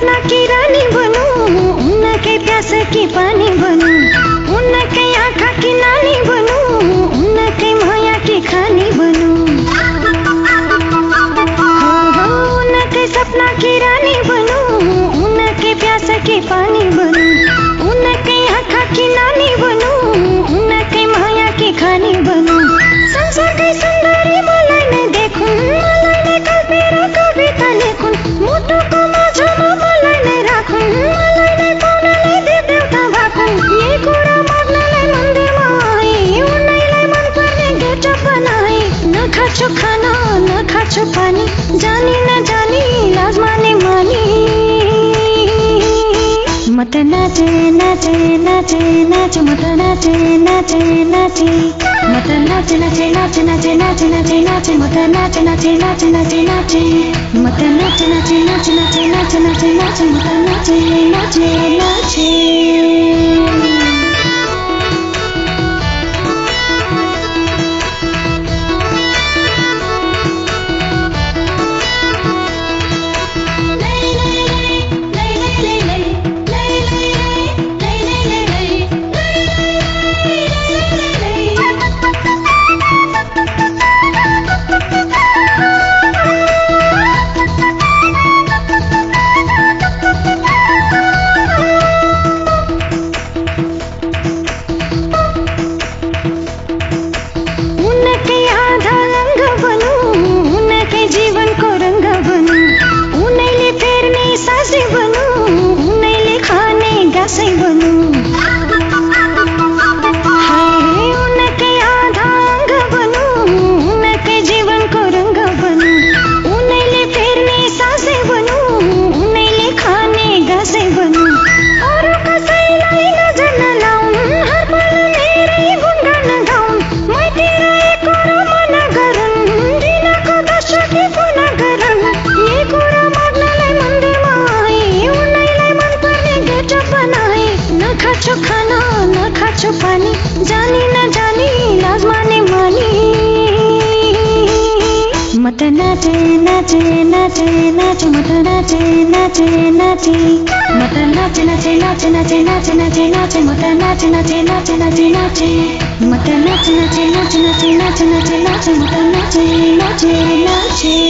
सपना की रानी बनूं, उनके प्यास की पानी बनूं, उनके आँखा की नानी बनूं, उनके माया की खानी बनूं। उनके सपना की रानी बनूं, उनके प्यास की पानी बनूं, उनके आँखा की नानी बनूं, उनके माया की खानी बनूं। संसार की सुंदरी मलाई ने देखूं, मलाई ने कल्पेर कविता लेखूं, मुटु को माझमा मलाई ने राखूं, मलाई ने पाउनलाई देवदेवता भाकूं। ये कुरा माग्नलाई मन्दिरमा आए, उनैलाई मन पर्ने गेट बनाए। न खाछु खाना न खाछु पानी, जानी न जानी लाज माने मानी। मत नाचे नाचे नाचे नाच, मत नाचे नाचे नाचे, मत नाचे नाचे नाचे नाचे नाचे नाचे नाचे, मत नाचे नाचे नाचे नाचे नाचे, मत नाचे नाचे नाचे नाचे नाचे नाचे नाचे, मत नाचे नाचे नाचे। खाछु खाना न खाछु पानी, जानी न जानी लाज माने मानी। मत नाचे नाचे नाचे नाच, मत नाचे नाचे नाचे, मत नाचे नाचे नाचे नाचे नाचे नाचे नाचे, मत नाचे नाचे नाचे नाचे नाचे, मत नाचे नाचे नाचे नाचे नाचे नाचे नाचे, मत नाचे नाचे नाचे।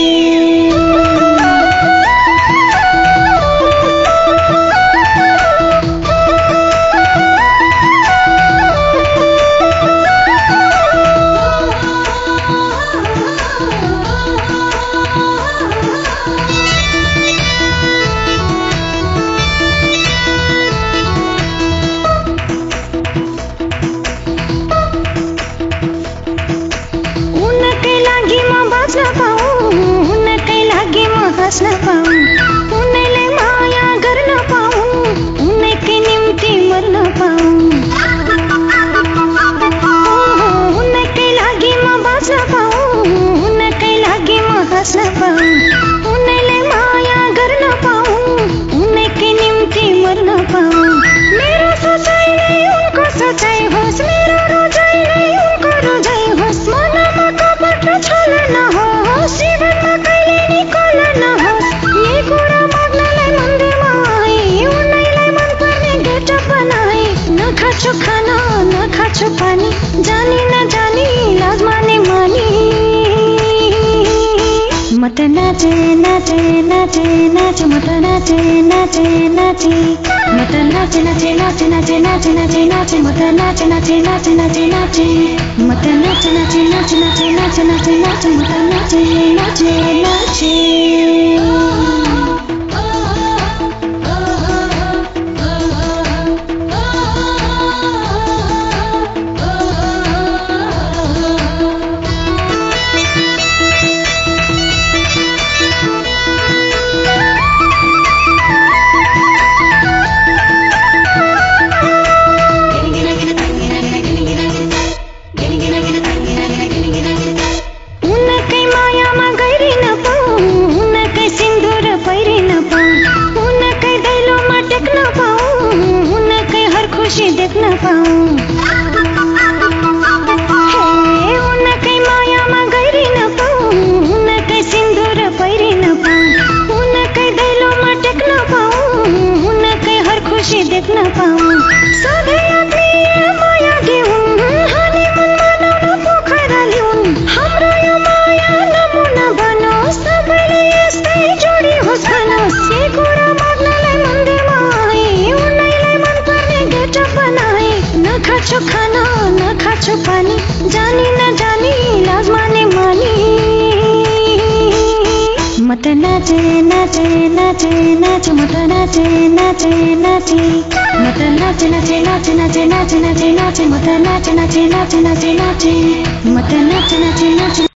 हँस्न पाऊँ, उनैलाई माया गर्न पाऊँ, उनकै निम्ति मर्न पाऊँ। उनकै लागि म बाँच्न पाऊँ, उनकै लागि म हँस्न पाऊँ, उनैलाई माया गर्न पाऊँ, उनकै निम्ति मर्न पाऊँ। मेरो सोचाइ नै उनको सोचाइ होस्, मेरो रोजाइ नै उनको रोजाइ होस्, मनमा कपट छल नहोस्, जीवनमा कहिले नि कल नहोस्। ये कुरा माग्नलाई मन्दिरमा आए, उनैलाई मन पर्ने गेट बनाए। न खाछु खाना न खाछु पानी, जानी न जानी लाज माने मानी। मत नाचे नाचे नाचे नाच, मत नाचे नाचे नाचे, मत नाचे नाचे नाचे नाचे नाचे नाचे नाचे, मत नाचे नाचे नाचे नाचे नाचे, मत नाचे नाचे नाचे नाचे नाचे नाचे नाचे, मत नाचे नाचे नाचे। उनकै मायामा गहिरिन पाऊँ, खान्छु पानी जानी नजानी लाज माने मानी म त नाचे नाचे नाचे नाचे म त नाचे नाचे नाचे म त नाचे नाचे नाचे नाचे नाचे नाचे नाचे म त नाचे नाचे नाचे नाचे नाचे म त नाचे नाचे नाचे